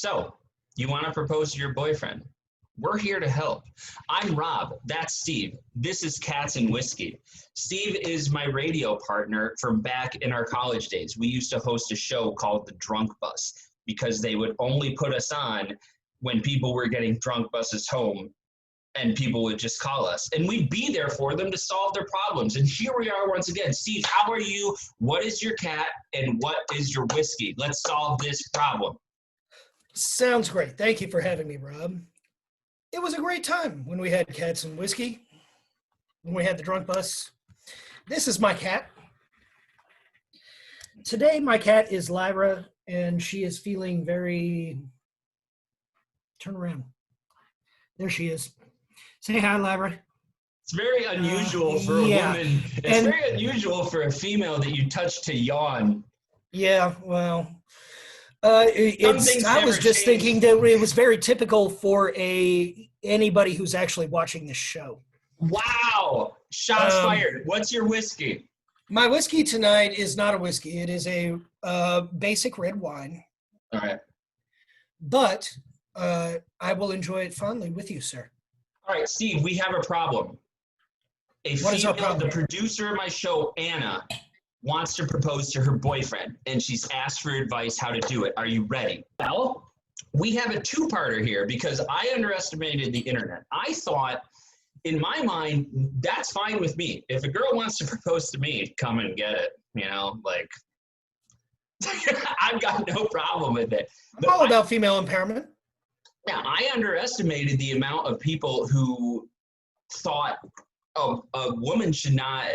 So, you want to propose to your boyfriend? We're here to help. I'm Rob. That's Steve. This is Cats and Whiskey. Steve is my radio partner from back in our college days. We used to host a show called The Drunk Bus because they would only put us on when people were getting drunk buses home, and people would just call us. And we'd be there for them to solve their problems. And here we are once again. Steve, how are you? What is your cat? And what is your whiskey? Let's solve this problem. Sounds great. Thank you for having me, Rob. It was a great time when we had Cats and Whiskey, when we had the drunk bus. This is my cat. Today, my cat is Lyra, and she is feeling very... Turn around. There she is. Say hi, Lyra. It's very unusual for a woman. It's very unusual for a female that you touch to yawn. Yeah, well... I was just thinking that it was very typical for anybody who's actually watching this show. Wow! Shots fired. What's your whiskey? My whiskey tonight is not a whiskey. It is a basic red wine. All right. But I will enjoy it fondly with you, sir. All right, Steve, we have a problem. What is our problem? The producer of my show, Anna, wants to propose to her boyfriend, and she's asked for advice how to do it. Are you ready? Well, we have a two-parter here because I underestimated the internet. I thought, in my mind, that's fine with me. If a girl wants to propose to me, come and get it. You know, like, I've got no problem with it. I'm all about female empowerment. Yeah, I underestimated the amount of people who thought a woman should not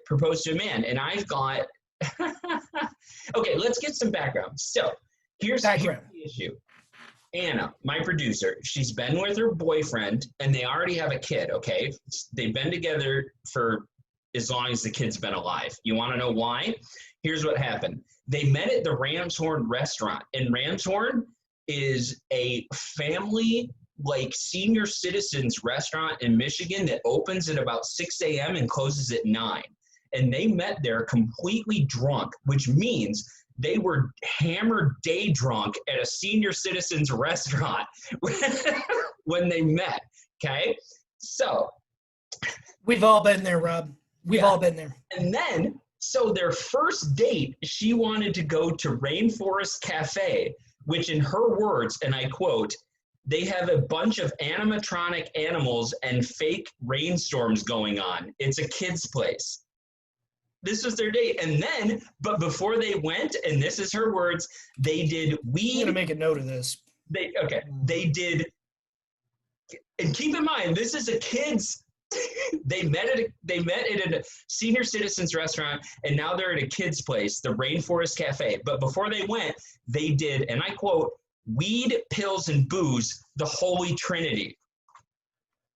propose to a man. And I've got, okay, let's get some background. So here's the issue. Anna, my producer, she's been with her boyfriend and they already have a kid, okay? They've been together for as long as the kid's been alive. You want to know why? Here's what happened. They met at the Ramshorn restaurant, and Ramshorn is a family like senior citizens restaurant in Michigan that opens at about 6 a.m. and closes at 9. And they met there completely drunk, which means they were hammered day drunk at a senior citizens restaurant when they met, okay? So. We've all been there, Rob. We've all been there. And then, so their first date, she wanted to go to Rainforest Cafe, which in her words, and I quote, they have a bunch of animatronic animals and fake rainstorms going on. It's a kid's place. This was their date. And then, but before they went, and this is her words, they did weed. I'm going to make a note of this. They did, and keep in mind, this is a kid's, they met at a senior citizens restaurant, and now they're at a kid's place, the Rainforest Cafe. But before they went, they did, and I quote, weed, pills, and booze, the Holy Trinity.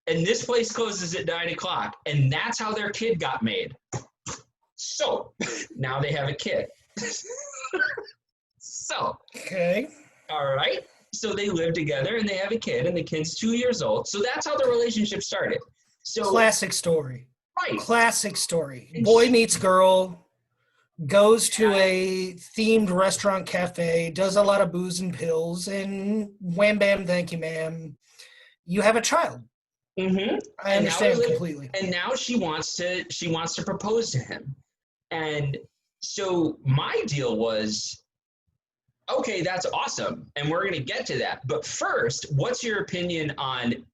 And this place closes at 9 o'clock, and that's how their kid got made. So, now they have a kid. So. Okay. All right. So they live together, and they have a kid, and the kid's 2 years old. So that's how the relationship started. So classic story. Right. Classic story. Boy meets girl, goes to a themed restaurant cafe, does a lot of booze and pills, and wham bam, thank you, ma'am. You have a child. Mm-hmm. I understand completely. And now she wants to propose to him. And so my deal was, okay, that's awesome, and we're going to get to that. But first, what's your opinion on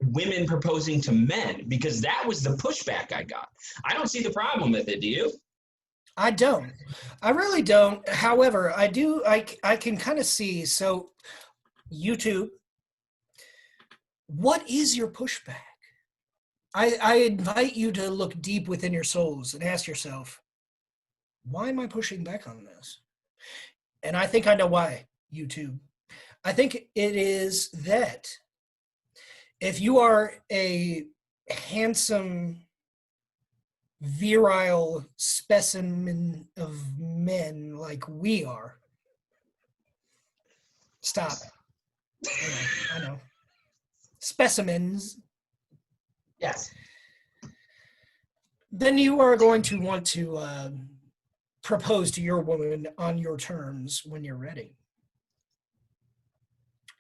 women proposing to men? Because that was the pushback I got. I don't see the problem with it. Do you? I don't. I really don't. However, I do. I can kind of see. So, YouTube, what is your pushback? I invite you to look deep within your souls and ask yourself, why am I pushing back on this? And I think I know why, YouTube. I think it is that if you are a handsome, virile specimen of men like we are, stop. I know. Specimens. Yes. Then you are going to want to propose to your woman on your terms when you're ready.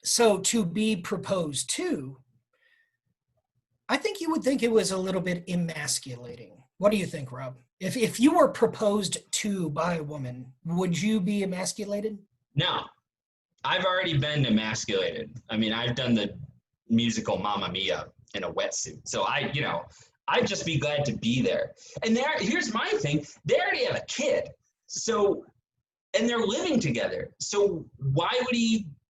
So to be proposed to, I think you would think it was a little bit emasculating. What do you think, Rob? If you were proposed to by a woman, would you be emasculated? No, I've already been emasculated. I mean, I've done the musical Mamma Mia in a wetsuit. So I'd just be glad to be there. And here's my thing. They already have a kid. So, and they're living together. So why would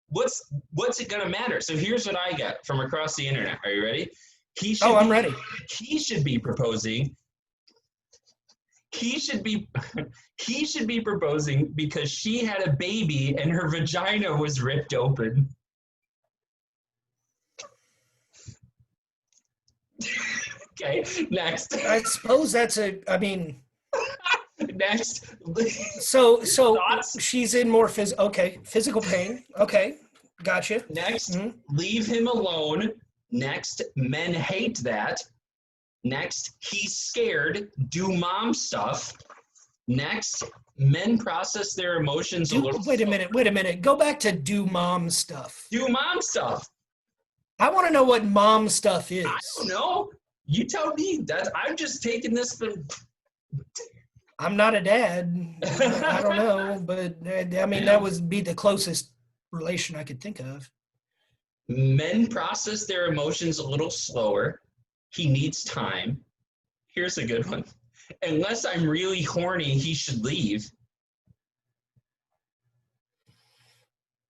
what's it going to matter? So here's what I got from across the internet. Are you ready? I'm ready. He should be proposing. He should be proposing because she had a baby and her vagina was ripped open. Okay, next. I suppose next. So Thoughts? she's in more physical pain. Okay, gotcha. Next, leave him alone. Next, men hate that. Next, he's scared. Do mom stuff. Next, men process their emotions a little. Wait a minute. Go back to do mom stuff. Do mom stuff. I want to know what mom stuff is. I don't know. You tell me. I'm just taking this from. I'm not a dad. I don't know, but I mean that would be the closest relation I could think of. Men process their emotions a little slower. He needs time. Here's a good one. Unless I'm really horny, he should leave.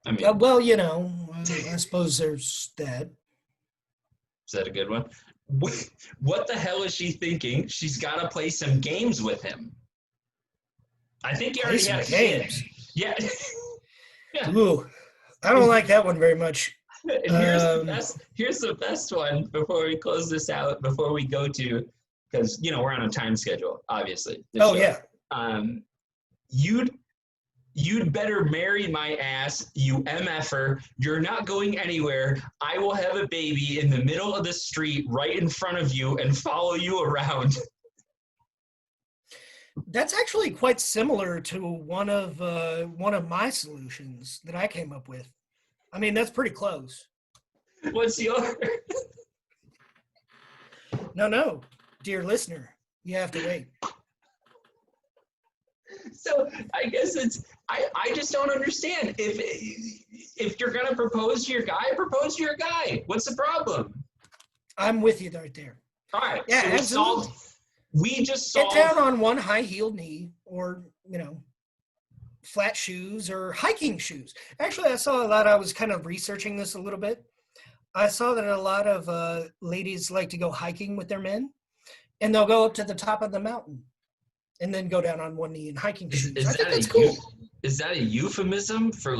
I mean, well, I suppose there's that. Is that a good one? What the hell is she thinking? She's got to play some games with him. I think he already had games. Yeah. Yeah. Ooh, I don't like that one very much. And here's the best one before we close this out, before we go to, because we're on a time schedule, obviously. Yeah. You'd better marry my ass, you MFer. You're not going anywhere. I will have a baby in the middle of the street right in front of you and follow you around. That's actually quite similar to one of my solutions that I came up with. I mean, that's pretty close. What's yours? No, dear listener, you have to wait. So I guess I just don't understand. If you're gonna propose to your guy, propose to your guy. What's the problem? I'm with you right there. All right. Yeah, so we just solved. Get down on one high-heeled knee, or flat shoes or hiking shoes. Actually, I saw a lot. I was kind of researching this a little bit. I saw that a lot of ladies like to go hiking with their men, and they'll go up to the top of the mountain and then go down on one knee in hiking shoes. I think that's cool. Is that a euphemism for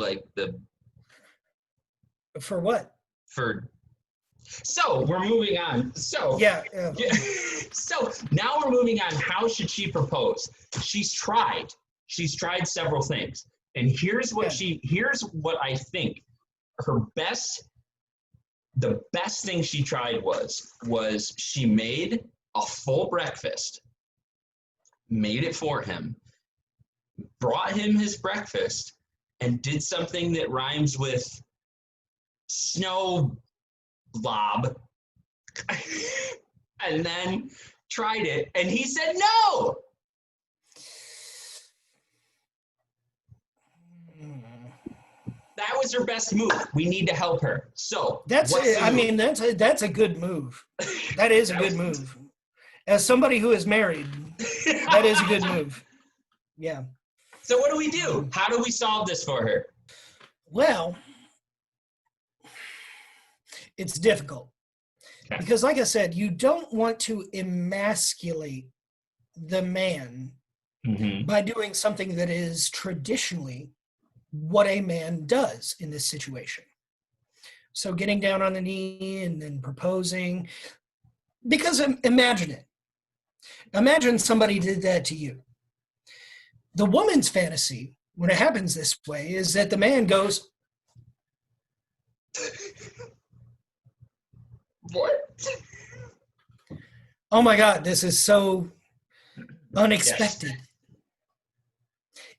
For what? So we're moving on. So yeah. So now we're moving on. How should she propose? She's tried several things, and here's what I think the best thing she tried was she made a full breakfast, made it for him, brought him his breakfast, and did something that rhymes with snow blob, and then tried it, and he said no. That was her best move. We need to help her. So that's a good move. That is a good move. As somebody who is married, that is a good move. Yeah. So what do we do? How do we solve this for her? Well, it's difficult. Okay. Because like I said, you don't want to emasculate the man by doing something that is traditionally what a man does in this situation. So getting down on the knee and then proposing, because imagine it. Imagine somebody did that to you. The woman's fantasy, when it happens this way, is that the man goes, what? Oh my God, this is so unexpected. Yes.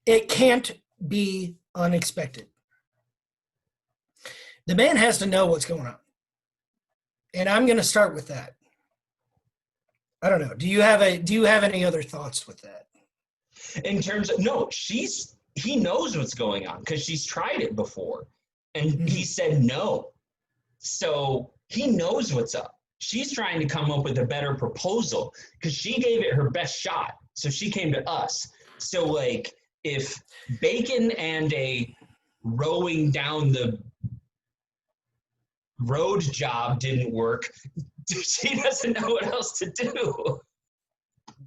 It can't be unexpected. The man has to know what's going on. And I'm going to start with that. I don't know. Do you have any other thoughts with that? In terms of, no, he knows what's going on because she's tried it before. And he said no. So he knows what's up. She's trying to come up with a better proposal because she gave it her best shot. So she came to us. So, like, if bacon and a rowing down the road job didn't work, she doesn't know what else to do.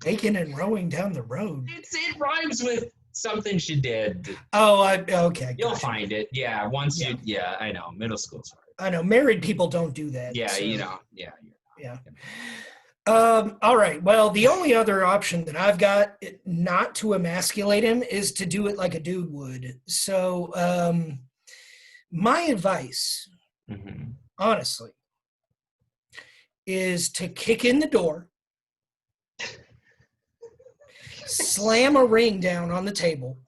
Bacon and rowing down the road. It rhymes with something she did. Oh, okay. You'll find it. Yeah, I know. Middle school's hard. I know. Married people don't do that. Yeah, so. Yeah. All right. Well, the only other option that I've got, not to emasculate him, is to do it like a dude would. So, my advice, honestly, is to kick in the door, slam a ring down on the table,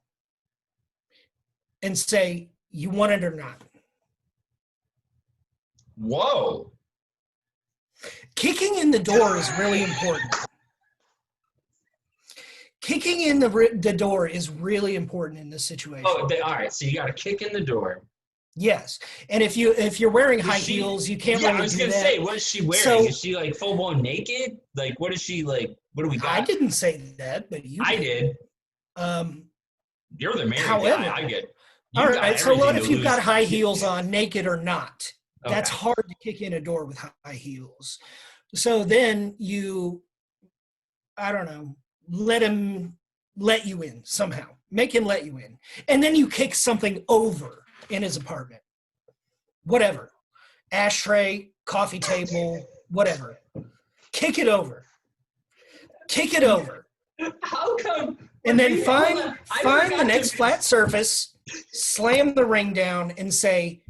and say, "You want it or not?" Whoa. Kicking in the door is really important. Kicking in the door is really important in this situation. Oh, all right. So you got to kick in the door. Yes, and if you're wearing high heels, you can't really do that. I was gonna say, what is she wearing? So, is she like full blown naked? Like, what is she like? What do we got? I didn't say that, but you. I did. You're the married guy. I get. All right. So what if you've got high heels on, naked or not? Okay. That's hard to kick in a door with high heels. So then you, I don't know, let him let you in somehow. Make him let you in. And then you kick something over in his apartment. Whatever. Ashtray, coffee table, whatever. Kick it over. Kick it over. How come? And then find the next flat surface, slam the ring down, and say,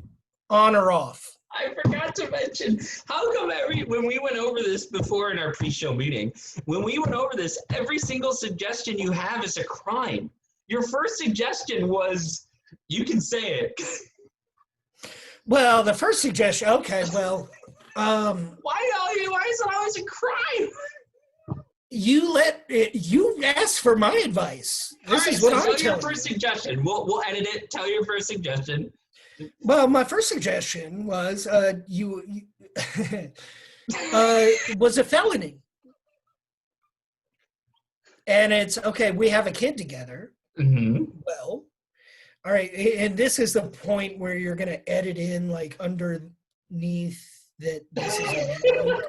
on or off. I forgot to mention, how come when we went over this before in our pre-show meeting, when we went over this, every single suggestion you have is a crime. Your first suggestion was, you can say it. Well, the first suggestion, okay, well. Why is it always a crime? You asked for my advice. This is what I'm telling you. Tell your first suggestion. We'll edit it. Tell your first suggestion. Well, my first suggestion was was a felony. And it's, okay, we have a kid together. Mm-hmm. Well, all right, and this is the point where you're going to edit in, like, underneath that this is a joke,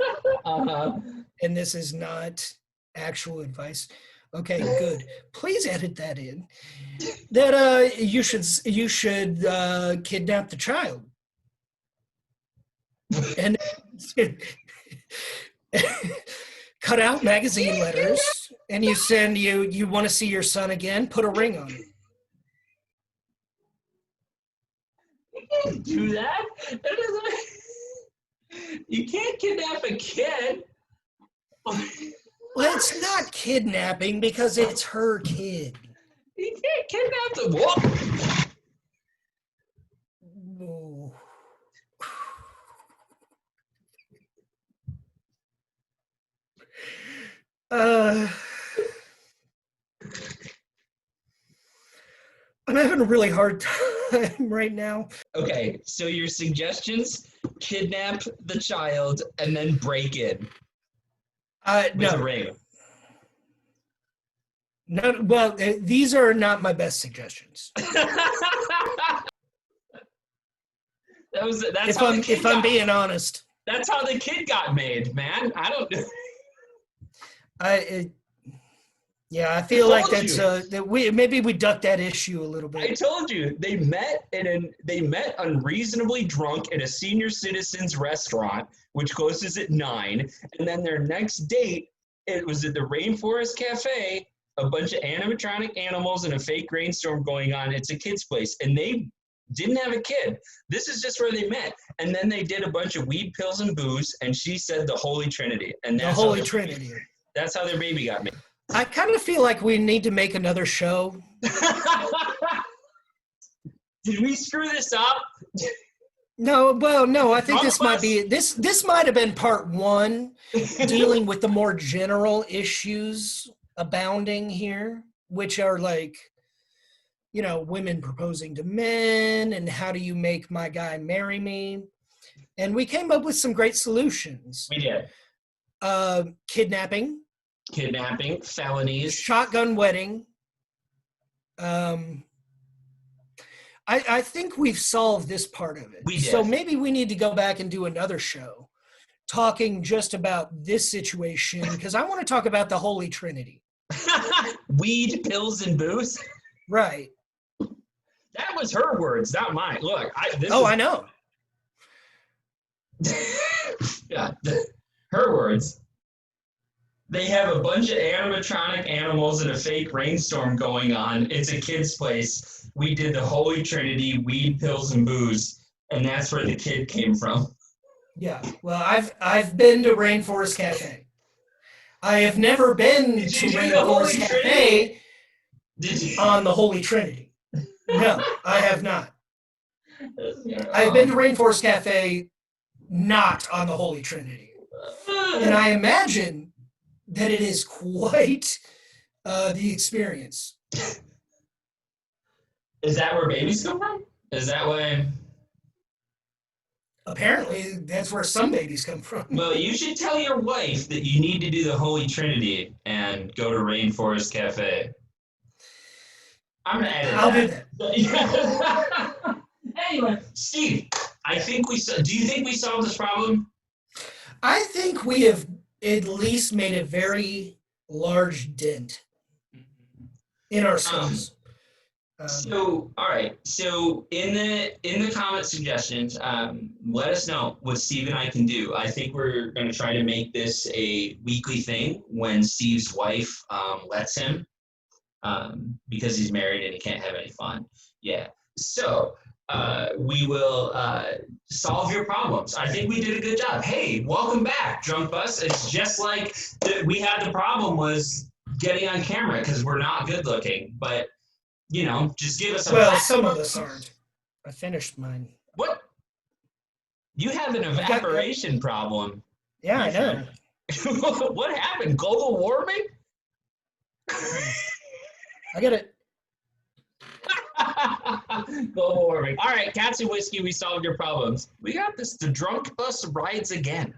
and this is not actual advice. Okay, good. Please edit that in. That you should kidnap the child, and cut out magazine letters, and you send you want to see your son again. Put a ring on it. You can't do that. You can't kidnap a kid. Well, it's not kidnapping because it's her kid. You can't kidnap the wolf. No. I'm having a really hard time right now. Okay, so your suggestions: kidnap the child and then break in. With a ring. No, well, these are not my best suggestions. If I'm being honest. That's how the kid got made, man. I don't. I feel like that's maybe we ducked that issue a little bit. I told you they met unreasonably drunk at a senior citizens restaurant, which closes at 9, and then their next date, it was at the Rainforest Cafe, a bunch of animatronic animals and a fake rainstorm going on. It's a kid's place, and they didn't have a kid. This is just where they met, and then they did a bunch of weed, pills, and booze, and she said the Holy Trinity, and that's the Holy Trinity. That's how their baby got made. I kind of feel like we need to make another show. Did we screw this up? No, well, no, I think Drunk this might bus? be this might have been part one, dealing with the more general issues abounding here, which are like, women proposing to men and how do you make my guy marry me? And we came up with some great solutions. We did. Kidnapping, Felonies. shotgun wedding. I think we've solved this part of it. We did. So maybe we need to go back and do another show talking just about this situation, because I want to talk about the Holy Trinity. Weed, pills, and booze. Right. That was her words, not mine. Look, I know. Yeah, her words. They have a bunch of animatronic animals and a fake rainstorm going on. It's a kid's place. We did the Holy Trinity, weed, pills, and booze, and that's where the kid came from. Yeah. Well, I've been to Rainforest Cafe. I have never been to Rainforest Cafe on the Holy Trinity. No, I have not. I've been to Rainforest Cafe not on the Holy Trinity. And I imagine that it is quite the experience. Is that where babies come from? Is that why? Apparently, that's where some babies come from. Well, you should tell your wife that you need to do the Holy Trinity and go to Rainforest Cafe. I'm gonna edit I'll that. do that. Anyway, Steve, do you think we solved this problem? I think we have at least made a very large dent in our skills. So, all right. So, in the comment suggestions, let us know what Steve and I can do. I think we're going to try to make this a weekly thing when Steve's wife lets him, because he's married and he can't have any fun. Yeah. So, we will solve your problems. I think we did a good job. Hey, welcome back, Drunk Bus. It's just like we had the problem was getting on camera because we're not good looking, but just give us a. Well, some of us aren't. I finished mine. What? You have an evaporation problem. Yeah, I know. What happened? Global warming? I get it. Global warming. All right, Cats and Whiskey, we solved your problems. We got this. The Drunk Bus rides again.